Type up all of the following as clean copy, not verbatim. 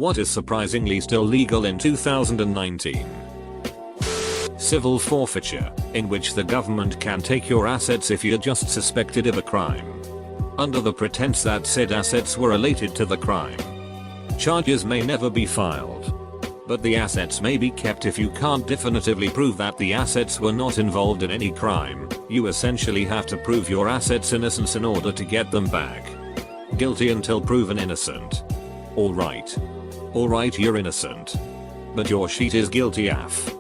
What is surprisingly still legal in 2019? Civil forfeiture, in which the government can take your assets if you're just suspected of a crime, under the pretense that said assets were related to the crime. Charges may never be filed, but the assets may be kept if you can't definitively prove that the assets were not involved in any crime. You essentially have to prove your assets' innocence in order to get them back. Guilty until proven innocent. Alright, you're innocent, but your sheet is guilty AF.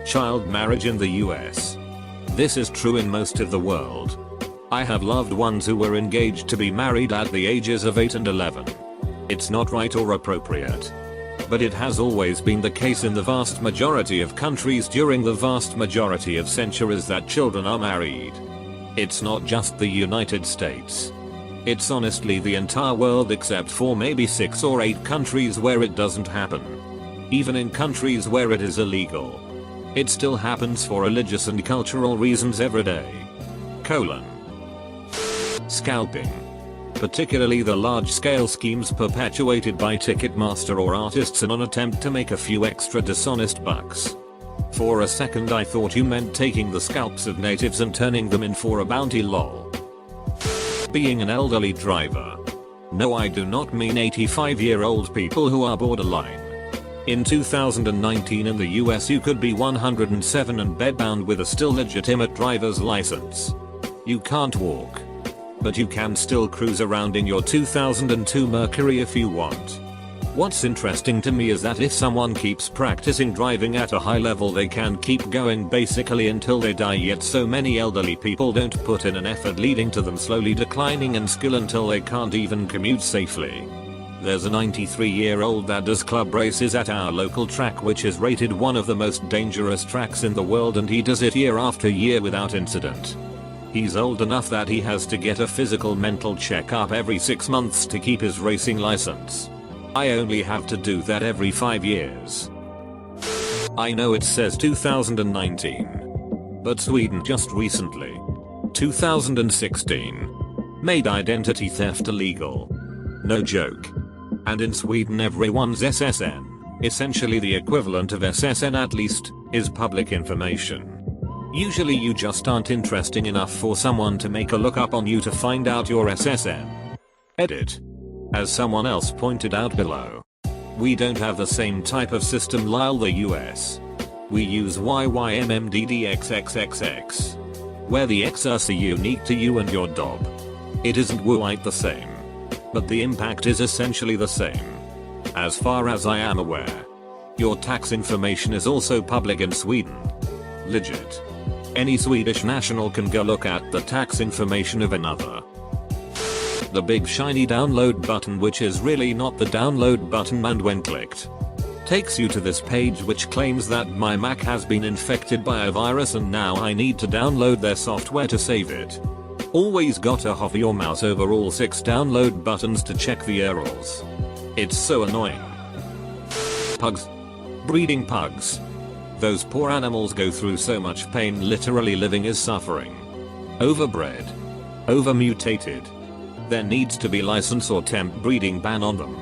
Child marriage in the US. This is true in most of the world. I have loved ones who were engaged to be married at the ages of 8 and 11. It's not right or appropriate, but it has always been the case in the vast majority of countries during the vast majority of centuries that children are married. It's not just the United States. It's honestly the entire world except for maybe 6 or 8 countries where it doesn't happen. Even in countries where it is illegal, it still happens for religious and cultural reasons every day. Scalping. Particularly the large-scale schemes perpetuated by Ticketmaster or artists in an attempt to make a few extra dishonest bucks. For a second I thought you meant taking the scalps of natives and turning them in for a bounty lol. Being an elderly driver. No, I do not mean 85-year-old people who are borderline. In 2019 in the US you could be 107 and bedbound with a still legitimate driver's license. You can't walk, but you can still cruise around in your 2002 Mercury if you want. What's interesting to me is that if someone keeps practicing driving at a high level they can keep going basically until they die, yet so many elderly people don't put in an effort, leading to them slowly declining in skill until they can't even commute safely. There's a 93-year-old that does club races at our local track, which is rated one of the most dangerous tracks in the world, and he does it year after year without incident. He's old enough that he has to get a physical mental checkup every 6 months to keep his racing license. I only have to do that every 5 years. I know it says 2019, but Sweden just recently, 2016, made identity theft illegal. No joke. And in Sweden everyone's SSN, essentially the equivalent of SSN at least, is public information. Usually you just aren't interesting enough for someone to make a lookup on you to find out your SSN. Edit. As someone else pointed out below, we don't have the same type of system like the US. We use YYMMDDXXXX, where the X's are unique to you and your DOB. It isn't quite the same, but the impact is essentially the same. As far as I am aware, your tax information is also public in Sweden. Legit. Any Swedish national can go look at the tax information of another. The big shiny download button, which is really not the download button, and when clicked, takes you to this page which claims that my Mac has been infected by a virus and now I need to download their software to save it. Always gotta hover your mouse over all 6 download buttons to check the URLs. It's so annoying. Pugs. Breeding pugs. Those poor animals go through so much pain, literally living is suffering. Overbred. Overmutated. There needs to be license or temp breeding ban on them.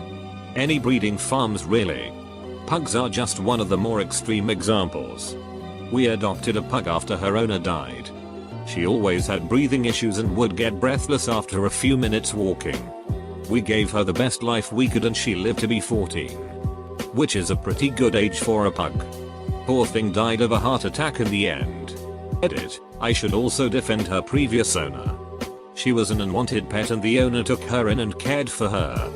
Any breeding farms really. Pugs are just one of the more extreme examples. We adopted a pug after her owner died. She always had breathing issues and would get breathless after a few minutes walking. We gave her the best life we could and she lived to be 14. Which is a pretty good age for a pug. Poor thing died of a heart attack in the end. Edit. I should also defend her previous owner. She was an unwanted pet and the owner took her in and cared for her.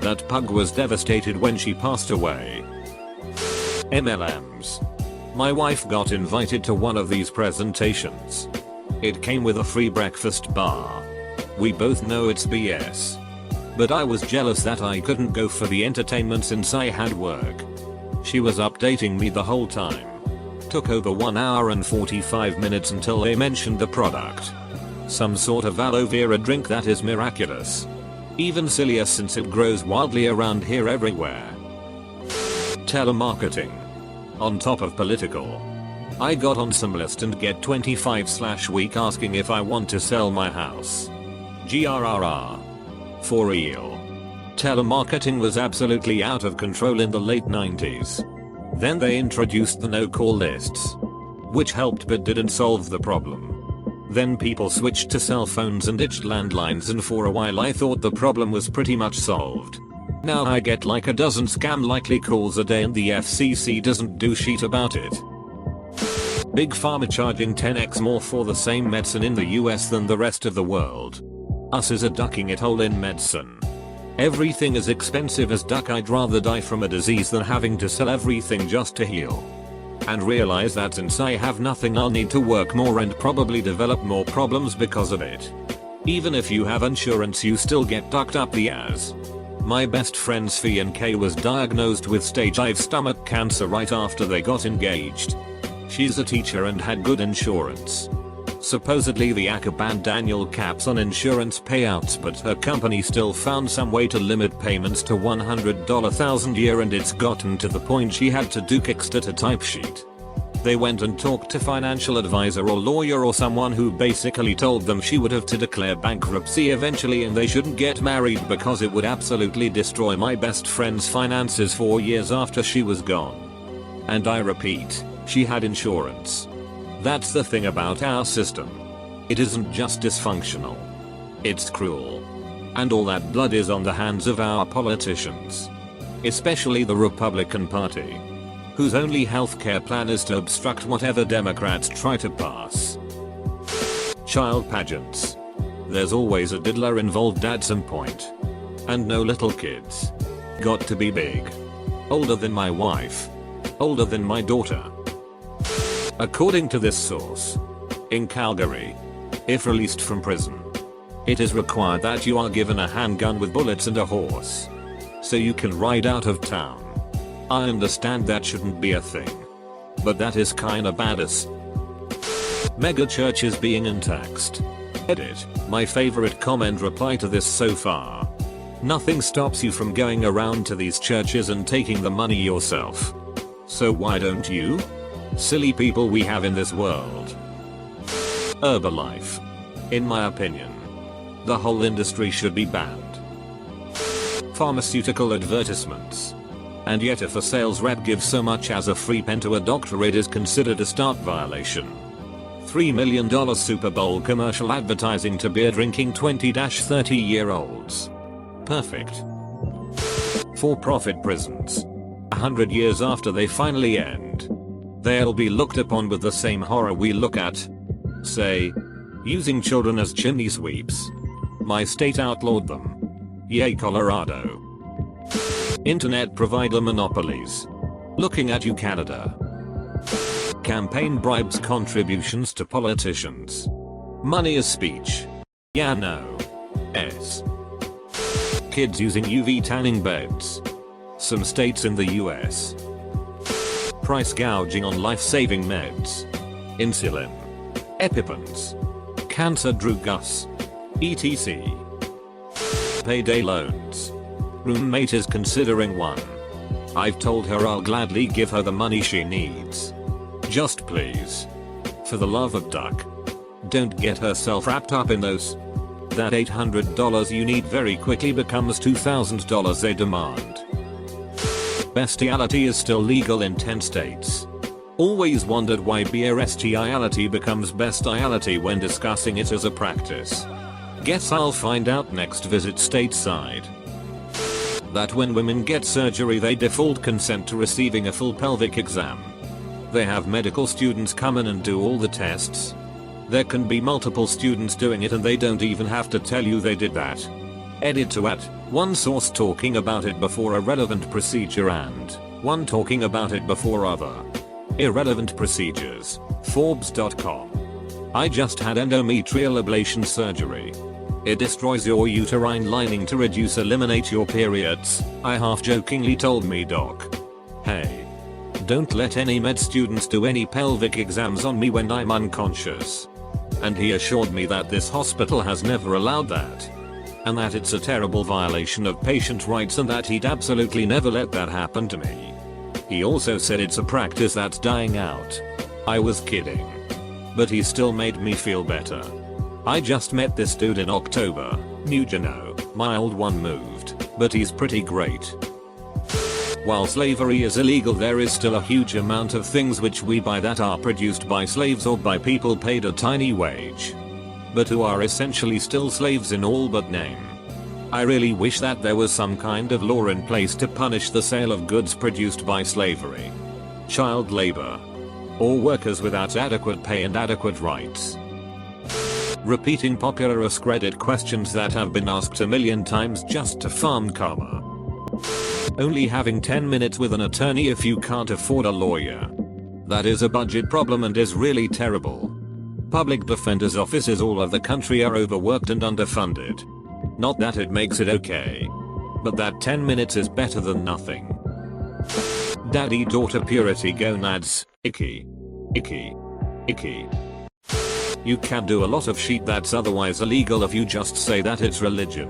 That pug was devastated when she passed away. MLMs. My wife got invited to one of these presentations. It came with a free breakfast bar. We both know it's BS. But I was jealous that I couldn't go for the entertainment since I had work. She was updating me the whole time. Took over 1 hour and 45 minutes until they mentioned the product. Some sort of aloe vera drink that is miraculous. Even sillier since it grows wildly around here everywhere. Telemarketing. On top of political, I got on some list and get 25/week asking if I want to sell my house. GRRR. For real. Telemarketing was absolutely out of control in the late 90s. Then they introduced the no-call lists, which helped but didn't solve the problem. Then people switched to cell phones and ditched landlines, and for a while I thought the problem was pretty much solved. Now I get like a dozen scam likely calls a day and the FCC doesn't do shit about it. Big Pharma charging 10x more for the same medicine in the US than the rest of the world. Us is a ducking it hole in medicine. Everything is expensive as duck. I'd rather die from a disease than having to sell everything just to heal. And realize that since I have nothing, I'll need to work more and probably develop more problems because of it. Even if you have insurance, you still get ducked up the ass. My best friend's fiancée was diagnosed with stage 5 stomach cancer right after they got engaged. She's a teacher and had good insurance. Supposedly the ACA banned annual caps on insurance payouts, but her company still found some way to limit payments to $100,000 a year, and it's gotten to the point she had to do Kickstarter type sheet. They went and talked to financial advisor or lawyer or someone who basically told them she would have to declare bankruptcy eventually and they shouldn't get married because it would absolutely destroy my best friend's finances 4 years after she was gone. And I repeat, she had insurance. That's the thing about our system. It isn't just dysfunctional. It's cruel. And all that blood is on the hands of our politicians. Especially the Republican Party, whose only healthcare plan is to obstruct whatever Democrats try to pass. Child pageants. There's always a diddler involved at some point. And no little kids. Got to be big. Older than my wife. Older than my daughter. According to this source, in Calgary, if released from prison, it is required that you are given a handgun with bullets and a horse, so you can ride out of town. I understand that shouldn't be a thing, but that is kinda badass. Mega churches being untaxed. Edit, my favorite comment reply to this so far. Nothing stops you from going around to these churches and taking the money yourself. So why don't you? Silly people we have in this world. Herbalife. In my opinion, the whole industry should be banned. Pharmaceutical advertisements. And yet if a sales rep gives so much as a free pen to a doctor, it is considered a start violation. $3 million Super Bowl commercial advertising to beer drinking 20-30-year-olds. Perfect. For-profit prisons. 100 years after they finally end, they'll be looked upon with the same horror we look at, say, using children as chimney sweeps. My state outlawed them. Yay, Colorado. Internet provider monopolies. Looking at you, Canada. Campaign bribes, contributions to politicians. Money is speech. Yeah, no. S. Kids using UV tanning beds. Some states in the US. Price gouging on life-saving meds. Insulin. EpiPens. Cancer drugs. etc. Payday loans. Roommate is considering one. I've told her I'll gladly give her the money she needs. Just please. For the love of duck. Don't get herself wrapped up in those. That $800 you need very quickly becomes $2,000 they demand. Bestiality is still legal in 10 states. Always wondered why bestiality becomes bestiality when discussing it as a practice. Guess I'll find out next visit stateside. That when women get surgery they default consent to receiving a full pelvic exam. They have medical students come in and do all the tests. There can be multiple students doing it and they don't even have to tell you they did that. Edit to at, one source talking about it before a relevant procedure and one talking about it before other irrelevant procedures. Forbes.com. I just had endometrial ablation surgery. It destroys your uterine lining to eliminate your periods, I half-jokingly told me doc. Hey. Don't let any med students do any pelvic exams on me when I'm unconscious. And he assured me that this hospital has never allowed that. And that it's a terrible violation of patient rights and that he'd absolutely never let that happen to me. He also said it's a practice that's dying out. I was kidding. But he still made me feel better. I just met this dude in October, New Geno, my old one moved, but he's pretty great. While slavery is illegal, there is still a huge amount of things which we buy that are produced by slaves or by people paid a tiny wage, but who are essentially still slaves in all but name. I really wish that there was some kind of law in place to punish the sale of goods produced by slavery, child labor, or workers without adequate pay and adequate rights. Repeating popular AskReddit questions that have been asked a million times just to farm karma. Only having 10 minutes with an attorney if you can't afford a lawyer. That is a budget problem and is really terrible. Public defenders' offices all over the country are overworked and underfunded. Not that it makes it okay, but that 10 minutes is better than nothing. Daddy-daughter purity gonads, icky. Icky. Icky. You can do a lot of shit that's otherwise illegal if you just say that it's religion.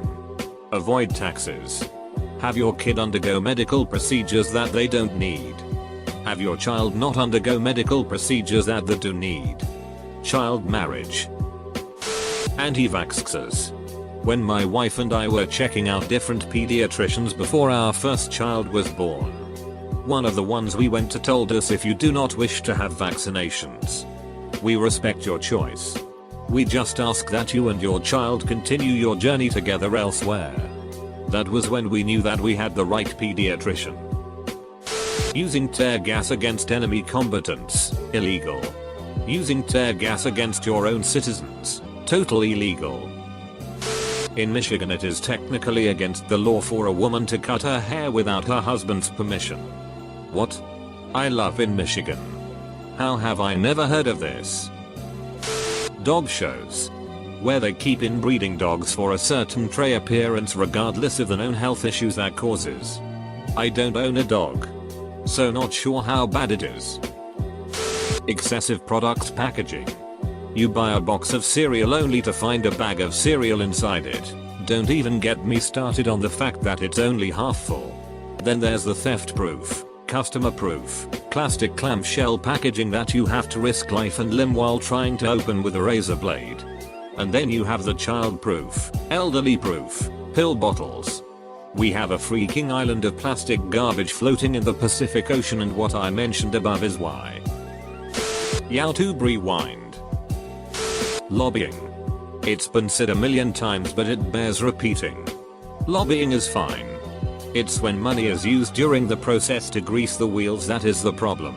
Avoid taxes. Have your kid undergo medical procedures that they don't need. Have your child not undergo medical procedures that they do need. Child marriage. Anti-vaxxers. When my wife and I were checking out different pediatricians before our first child was born, one of the ones we went to told us, if you do not wish to have vaccinations, we respect your choice. We just ask that you and your child continue your journey together elsewhere. That was when we knew that we had the right pediatrician. Using tear gas against enemy combatants, illegal. Using tear gas against your own citizens, totally illegal. In Michigan it is technically against the law for a woman to cut her hair without her husband's permission. What? I love in Michigan. How have I never heard of this? Dog shows, where they keep inbreeding dogs for a certain trait appearance regardless of the known health issues that causes. I don't own a dog, so not sure how bad it is. Excessive product packaging. You buy a box of cereal only to find a bag of cereal inside it. Don't even get me started on the fact that it's only half full. Then there's the theft proof, customer proof, plastic clamshell packaging that you have to risk life and limb while trying to open with a razor blade. And then you have the child proof, elderly proof, pill bottles. We have a freaking island of plastic garbage floating in the Pacific Ocean, and what I mentioned above is why. YouTube rewind. Lobbying. It's been said a million times but it bears repeating. Lobbying is fine. It's when money is used during the process to grease the wheels that is the problem.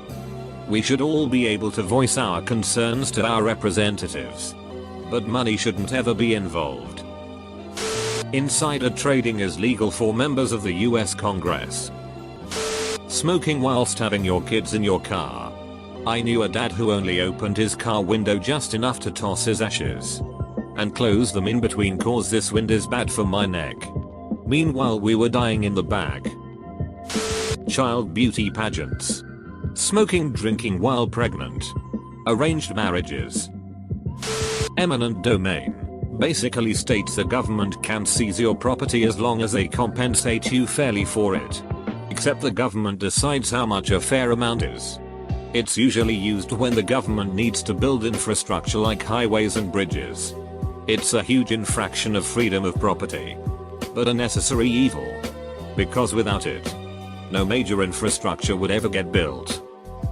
We should all be able to voice our concerns to our representatives, but money shouldn't ever be involved. Insider trading is legal for members of the US Congress. Smoking whilst having your kids in your car. I knew a dad who only opened his car window just enough to toss his ashes and close them in between cause this wind is bad for my neck. Meanwhile we were dying in the back. Child beauty pageants. Smoking, drinking while pregnant. Arranged marriages. Eminent domain basically states the government can seize your property as long as they compensate you fairly for it. Except the government decides how much a fair amount is. It's usually used when the government needs to build infrastructure like highways and bridges. It's a huge infraction of freedom of property, but a necessary evil, because without it, no major infrastructure would ever get built.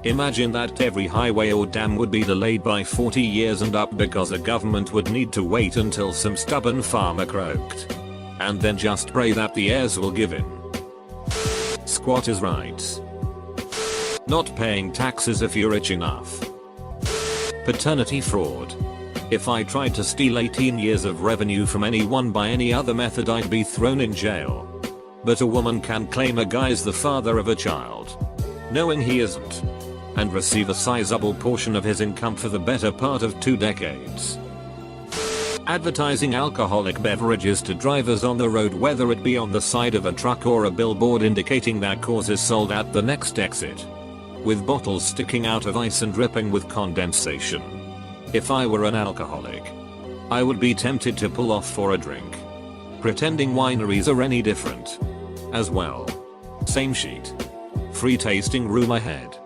Imagine that every highway or dam would be delayed by 40 years and up because the government would need to wait until some stubborn farmer croaked, and then just pray that the heirs will give in. Squatters' rights. Not paying taxes if you're rich enough. Paternity fraud. If I tried to steal 18 years of revenue from anyone by any other method I'd be thrown in jail. But a woman can claim a guy's the father of a child, knowing he isn't, and receive a sizable portion of his income for the better part of 2 decades. Advertising alcoholic beverages to drivers on the road, whether it be on the side of a truck or a billboard indicating that cause is sold at the next exit, with bottles sticking out of ice and dripping with condensation. If I were an alcoholic, I would be tempted to pull off for a drink, pretending wineries are any different. As well. Same sheet. Free tasting room ahead.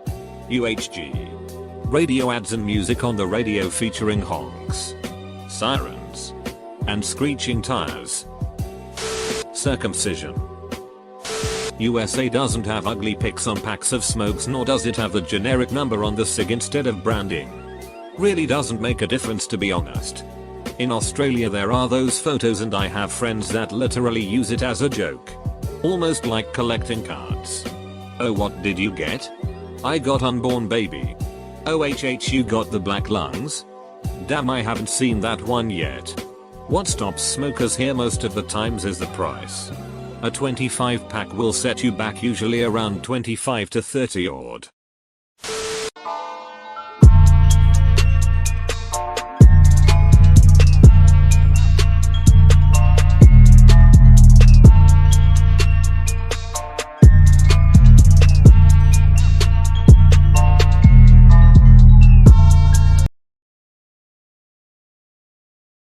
UHG. Radio ads and music on the radio featuring honks, sirens, and screeching tires. Circumcision. USA doesn't have ugly pics on packs of smokes, nor does it have the generic number on the cig instead of branding. Really doesn't make a difference, to be honest. In Australia there are those photos, and I have friends that literally use it as a joke. Almost like collecting cards. Oh, what did you get? I got unborn baby. OHH, you got the black lungs? Damn, I haven't seen that one yet. What stops smokers here most of the times is the price. A 25 pack will set you back usually around 25 to 30 odd.